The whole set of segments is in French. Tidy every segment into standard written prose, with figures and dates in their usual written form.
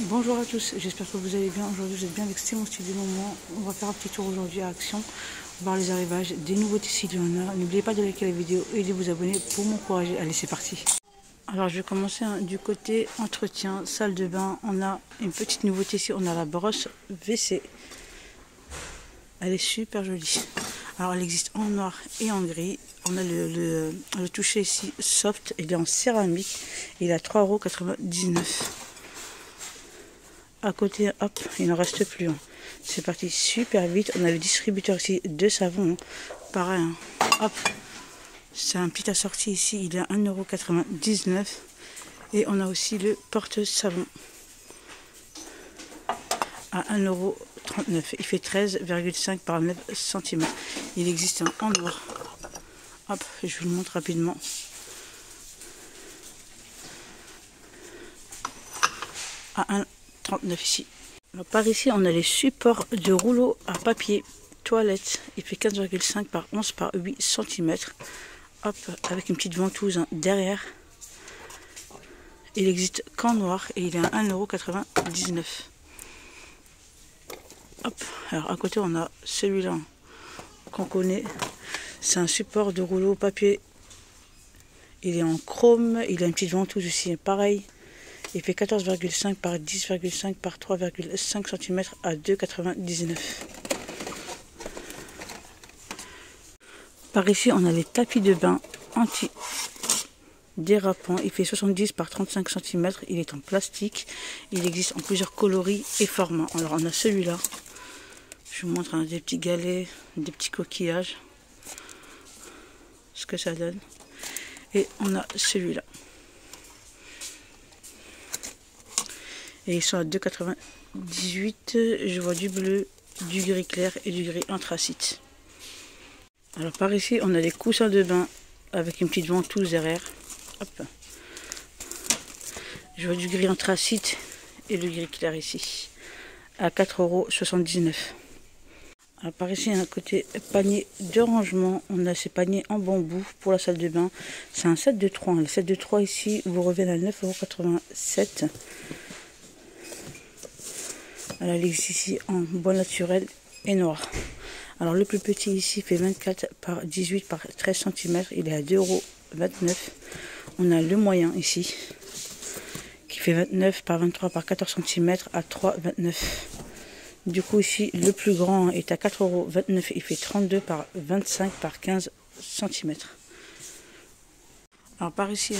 Bonjour à tous, j'espère que vous allez bien. Aujourd'hui vous êtes bien avec Mon Style du Moment. On va faire un petit tour aujourd'hui à Action, voir les arrivages, des nouveautés s'il y en a. N'oubliez pas de liker la vidéo et de vous abonner pour m'encourager. Allez, c'est parti. Alors je vais commencer du côté entretien, salle de bain. On a une petite nouveauté ici, on a la brosse WC. Elle est super jolie. Alors elle existe en noir et en gris. On a le toucher ici soft, il est en céramique. Il est à 3,99 €. À côté, hop, il n'en reste plus. C'est parti super vite. On a le distributeur ici de savon. Pareil, hop. C'est un petit assorti ici. Il est à 1,99 €. Et on a aussi le porte-savon à 1,39 €. Il fait 13,5 par 9 cm. Il existe en noir. Hop, je vous le montre rapidement. À 1,39 € ici. Alors, par ici, on a les supports de rouleau à papier toilette. Il fait 15,5 par 11 par 8 cm. Hop, avec une petite ventouse derrière. Il existe qu'en noir et il est à 1,99 €. Hop, alors à côté, on a celui-là qu'on connaît. C'est un support de rouleau papier. Il est en chrome. Il a une petite ventouse aussi, pareil. Il fait 14,5 par 10,5 par 3,5 cm à 2,99 €. Par ici, on a les tapis de bain anti-dérapants. Il fait 70 par 35 cm. Il est en plastique. Il existe en plusieurs coloris et formats. Alors, on a celui-là. Je vous montre des petits galets, des petits coquillages. Ce que ça donne. Et on a celui-là. Et ils sont à 2,98 €. Je vois du bleu, du gris clair et du gris anthracite. Alors par ici, on a des coussins de bain avec une petite ventouse derrière. Hop. Je vois du gris anthracite et le gris clair ici. À 4,79 €. Alors par ici, à côté panier de rangement, on a ces paniers en bambou pour la salle de bain. C'est un set de 3. Le set de 3 ici vous revient à 9,87 €. Alors, elle existe ici en bois naturel et noir. Alors le plus petit ici fait 24 par 18 par 13 cm. Il est à 2,29 €. On a le moyen ici qui fait 29 par 23 par 14 cm à 3,29 €. Du coup ici le plus grand est à 4,29 €. Il fait 32 par 25 par 15 cm. Alors par ici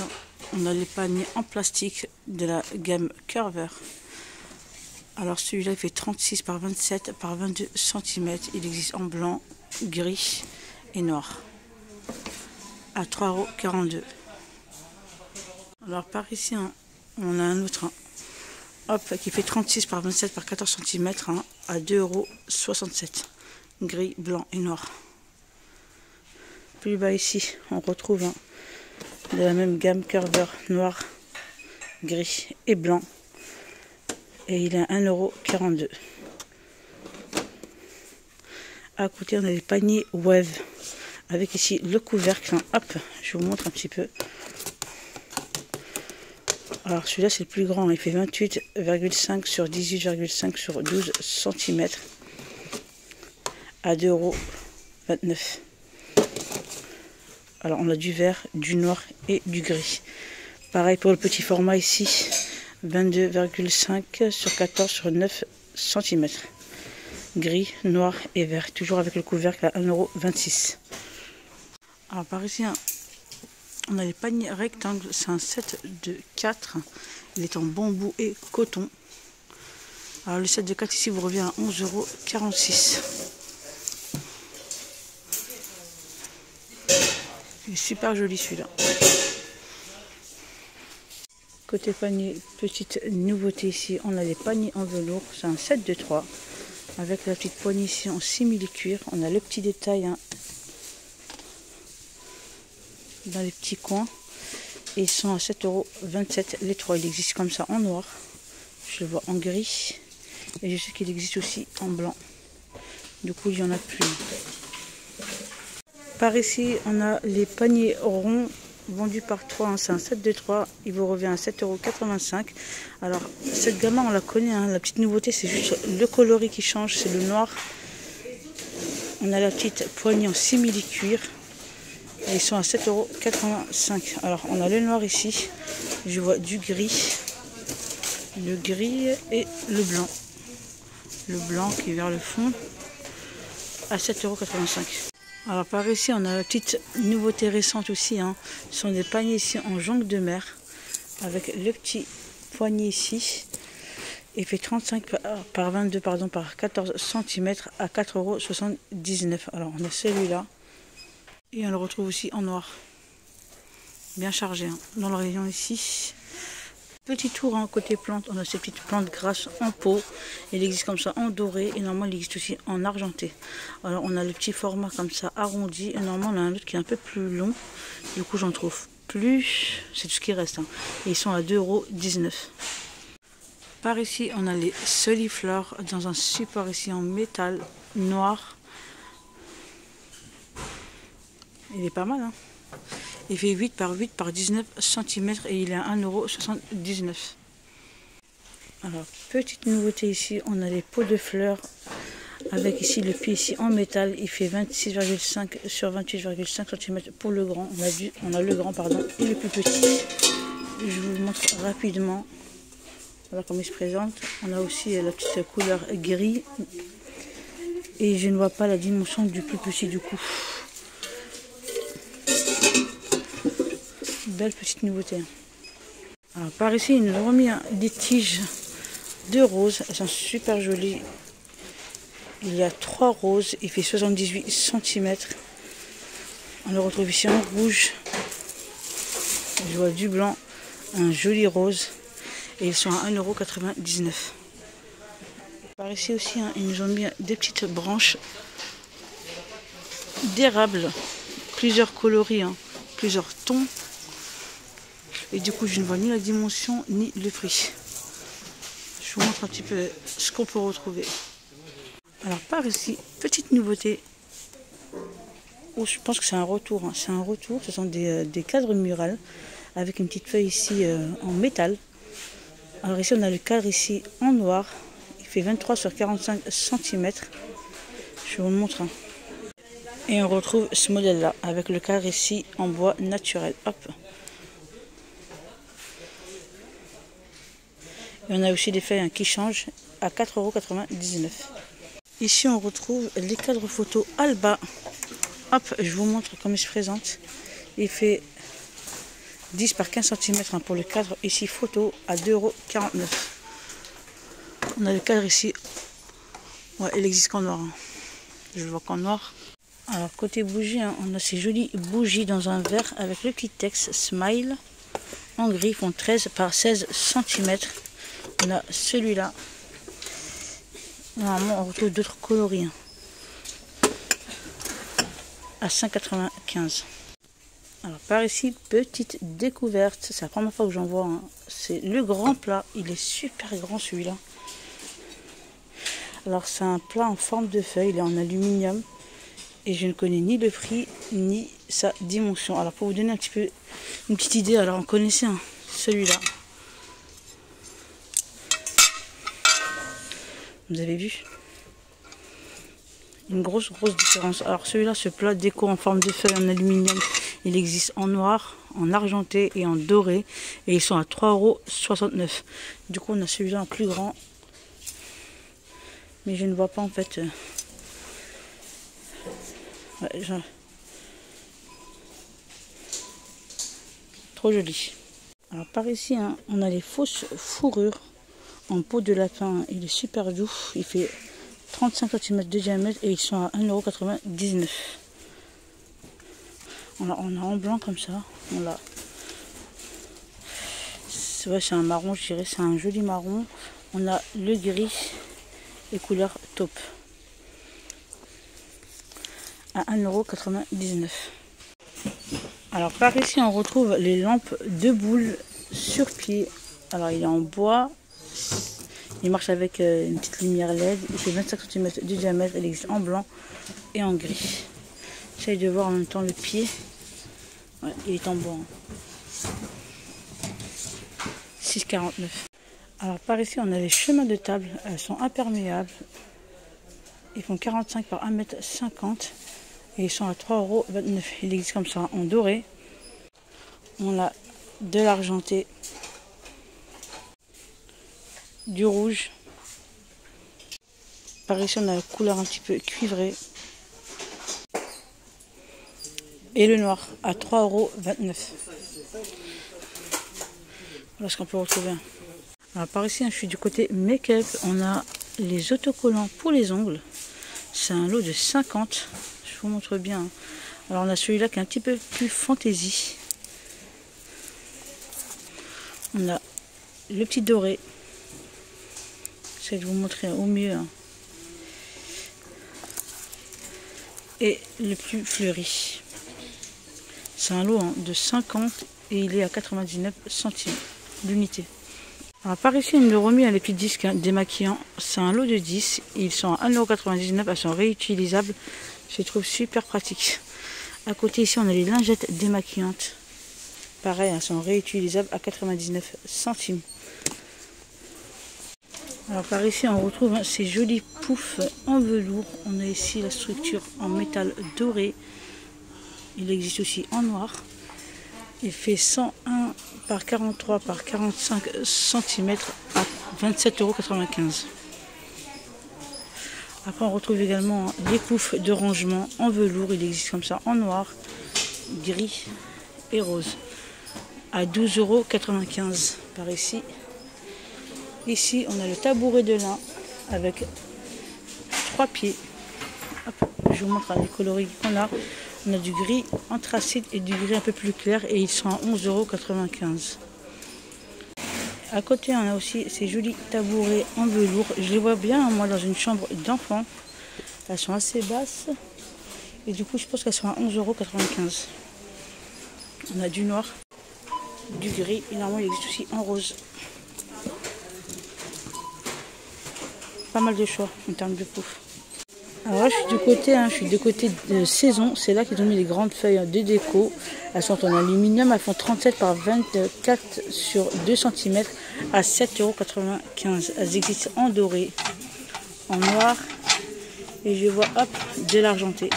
on a les paniers en plastique de la gamme Curver. Alors celui-là il fait 36 par 27 par 22 cm. Il existe en blanc, gris et noir. À 3,42 €. Alors par ici on a un autre qui fait 36 par 27 par 14 cm à 2,67 €. Gris, blanc et noir. Plus bas ici on retrouve de la même gamme Curver noir, gris et blanc. Et il est à 1,42 €. À côté, on a des paniers Wave. Avec ici le couvercle. Hop, je vous montre un petit peu. Alors celui-là, c'est le plus grand. Il fait 28,5 sur 18,5 sur 12 cm. À 2,29 €. Alors on a du vert, du noir et du gris. Pareil pour le petit format ici. 22,5 sur 14 sur 9 cm. Gris, noir et vert. Toujours avec le couvercle à 1,26 €. Alors par ici, on a les paniers rectangles. C'est un set de 4. Il est en bambou et coton. Alors le set de 4 ici vous revient à 11,46 €. Il est super joli celui-là. Côté panier, petite nouveauté ici, on a des paniers en velours, c'est un set de 3. Avec la petite poignée ici en simili-cuir, on a le petit détail dans les petits coins. Et ils sont à 7,27 € les 3. Il existe comme ça en noir, je le vois en gris. Et je sais qu'il existe aussi en blanc. Du coup, il y en a plus. Par ici, on a les paniers ronds vendu par 3, hein, c'est un set de 3, il vous revient à 7,85 €. Alors cette gamme on la connaît, hein, la petite nouveauté c'est juste le coloris qui change, c'est le noir. On a la petite poignée en simili-cuir et ils sont à 7,85 €. Alors on a le noir ici, je vois du gris, le gris et le blanc. Le blanc qui est vers le fond à 7,85 €. Alors par ici on a la petite nouveauté récente aussi, hein. Ce sont des paniers ici en jonc de mer avec le petit poignet ici. Il fait 35 par 22 pardon, par 14 cm à 4,79 €. Alors on a celui-là et on le retrouve aussi en noir. Bien chargé, hein, dans le rayon ici. Petit tour, hein, côté plante, on a ces petites plantes grasses en pot. Il existe comme ça en doré et normalement il existe aussi en argenté. Alors on a le petit format comme ça arrondi et normalement on a un autre qui est un peu plus long. Du coup j'en trouve plus, c'est tout ce qui reste, hein. Et ils sont à 2,19 €. Par ici on a les soliflores dans un support ici en métal noir. Il est pas mal, hein. Il fait 8 par 8 par 19 cm et il est à 1,79 €. Alors, petite nouveauté ici, on a les pots de fleurs avec ici le pied ici en métal. Il fait 26,5 sur 28,5 cm pour le grand. On a le grand pardon et le plus petit. Je vous le montre rapidement. Voilà comment il se présente. On a aussi la petite couleur gris. Et je ne vois pas la dimension du plus petit du coup. Belle petite nouveauté. Alors par ici ils nous ont remis des tiges de roses, elles sont super jolies. Il y a 3 roses, il fait 78 cm. On le retrouve ici en rouge. Je vois du blanc, un joli rose et ils sont à 1,99 €. Par ici aussi hein, ils nous ont mis des petites branches d'érable, plusieurs coloris, hein, plusieurs tons. Et du coup, je ne vois ni la dimension ni le prix. Je vous montre un petit peu ce qu'on peut retrouver. Alors par ici, petite nouveauté. Oh, je pense que c'est un retour. Hein. C'est un retour. Ce sont des cadres murales avec une petite feuille ici en métal. Alors ici, on a le cadre ici en noir. Il fait 23 sur 45 cm. Je vous le montre. Hein. Et on retrouve ce modèle-là avec le cadre ici en bois naturel. Hop. Et on a aussi des feuilles qui changent à 4,99 €. Ici, on retrouve les cadres photo Alba. Hop, je vous montre comment il se présente. Il fait 10 par 15 cm pour le cadre ici photo à 2,49 €. On a le cadre ici. Ouais, il existe qu'en noir. Hein. Je le vois qu'en noir. Alors, côté bougie, hein, on a ces jolies bougies dans un verre avec le petit texte Smile. En gris, font 13 par 16 cm. On a celui-là. Normalement, on retrouve d'autres coloris. Hein. À 5,95 €. Alors, par ici, petite découverte. C'est la première fois que j'en vois. Hein. C'est le grand plat. Il est super grand celui-là. Alors, c'est un plat en forme de feuille. Il est en aluminium. Et je ne connais ni le prix, ni sa dimension. Alors, pour vous donner un petit peu une petite idée, alors on connaissait hein, celui-là. Vous avez vu? Une grosse différence. Alors celui-là, ce plat déco en forme de feuille en aluminium, il existe en noir, en argenté et en doré. Et ils sont à 3,69 €. Du coup, on a celui-là en plus grand. Mais je ne vois pas en fait. Ouais, trop joli. Alors par ici, hein, on a les fausses fourrures en peau de lapin. Il est super doux. Il fait 35 cm de diamètre et ils sont à 1,99 €. On a en blanc comme ça. C'est un marron, je dirais. C'est un joli marron. On a le gris et couleur taupe. À 1,99 €. Alors par ici on retrouve les lampes de boules sur pied. Alors il est en bois, il marche avec une petite lumière LED, il fait 25 cm de diamètre, il existe en blanc et en gris. J'essaye de voir en même temps le pied. Ouais, il est en bois. 6,49. Alors par ici, on a les chemins de table. Elles sont imperméables. Ils font 45 par 1,50 m. Et ils sont à 3,29 €. Il existe comme ça en doré. On a de l'argenté, du rouge. Par ici, on a la couleur un petit peu cuivrée. Et le noir à 3,29 €. Voilà ce qu'on peut retrouver. Alors par ici, je suis du côté make-up. On a les autocollants pour les ongles. C'est un lot de 50. Je vous montre bien. Alors on a celui-là qui est un petit peu plus fantaisie. On a le petit doré. J'essaie de vous montrer au mieux. Et le plus fleuri. C'est un lot de 50 et il est à 99 centimes l'unité. Alors par ici, il me l'a remis à les petits disques démaquillants. C'est un lot de 10. Ils sont à 1,99 €. Elles sont réutilisables. Je les trouve super pratiques. À côté ici, on a les lingettes démaquillantes. Pareil, elles sont réutilisables à 99 centimes. Alors par ici, on retrouve ces jolis poufs en velours. On a ici la structure en métal doré. Il existe aussi en noir. Il fait 101 par 43 par 45 cm à 27,95 €. Après, on retrouve également des poufs de rangement en velours. Il existe comme ça en noir, gris et rose à 12,95 € par ici. Ici, on a le tabouret de lin avec 3 pieds. Hop, je vous montre les coloris qu'on a. On a du gris anthracite et du gris un peu plus clair et ils sont à 11,95 €. À côté, on a aussi ces jolis tabourets en velours. Je les vois bien, moi, dans une chambre d'enfant. Elles sont assez basses. Et du coup, je pense qu'elles sont à 11,95 €. On a du noir, du gris. Et normalement, il existe aussi en rose. Pas mal de choix en termes de pouf. Alors là, je suis du côté de Saison. C'est là qu'ils ont mis les grandes feuilles de déco. Elles sont en aluminium. Elles font 37 par 24 sur 2 cm à 7,95 €. Elles existent en doré, en noir. Et je vois, hop, de l'argenté.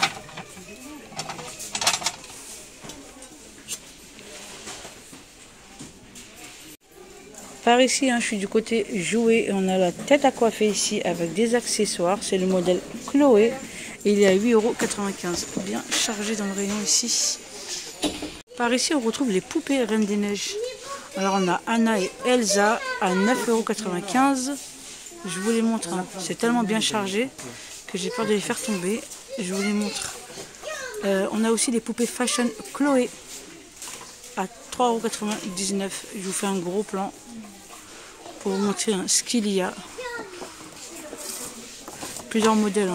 Par ici, je suis du côté jouet et on a la tête à coiffer ici avec des accessoires. C'est le modèle Chloé et il est à 8,95 €. Bien chargé dans le rayon ici. Par ici, on retrouve les poupées Reines des Neiges. Alors on a Anna et Elsa à 9,95 €. Je vous les montre. C'est tellement bien chargé que j'ai peur de les faire tomber. Je vous les montre. On a aussi les poupées Fashion Chloé à 3,99 €. Je vous fais un gros plan pour vous montrer ce qu'il y a. Plusieurs modèles.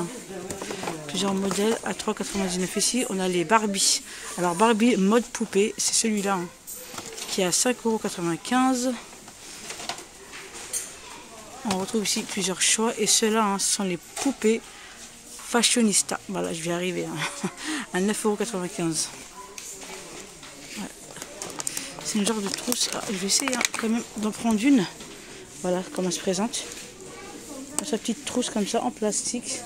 Plusieurs modèles à 3,99 €. Ici, on a les Barbie. Alors Barbie mode poupée, c'est celui-là qui est à 5,95 €. On retrouve ici plusieurs choix. Et ceux-là, ce sont les poupées Fashionista. Voilà, je vais arriver à 9,95 €. Ouais. C'est une genre de trousse. Ah, je vais essayer quand même d'en prendre une. Voilà comment elle se présente. Sa petite trousse comme ça en plastique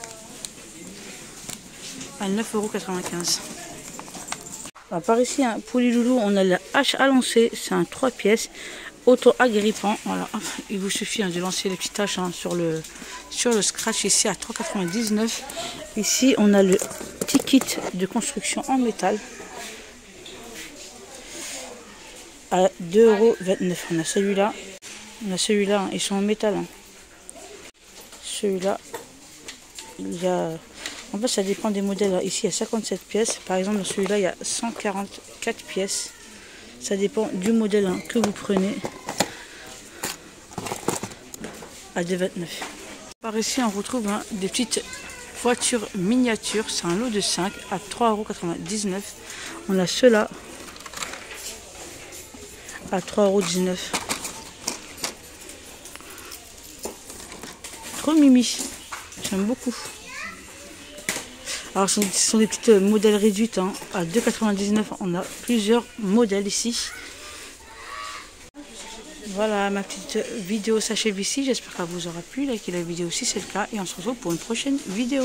à 9,95 €. Par ici, pour les loulous, on a la hache à lancer. C'est un 3 pièces auto-agrippant. Voilà, il vous suffit de lancer les petites haches sur le scratch ici à 3,99 €. Ici, on a le petit kit de construction en métal à 2,29 €. On a celui-là. On a celui-là, ils sont en métal. Celui-là, il y a... En fait, ça dépend des modèles. Ici, il y a 57 pièces. Par exemple, dans celui-là, il y a 144 pièces. Ça dépend du modèle que vous prenez. À 2,29 €. Par ici, on retrouve des petites voitures miniatures. C'est un lot de 5 à 3,99 €. On a ceux-là à 3,19 €. Trop mimi, j'aime beaucoup. Alors ce sont des petites modèles réduites, hein. À 2,99 €, on a plusieurs modèles ici. Voilà, ma petite vidéo s'achève ici. J'espère qu'elle vous aura plu. Likez la vidéo si c'est le cas. Et on se retrouve pour une prochaine vidéo.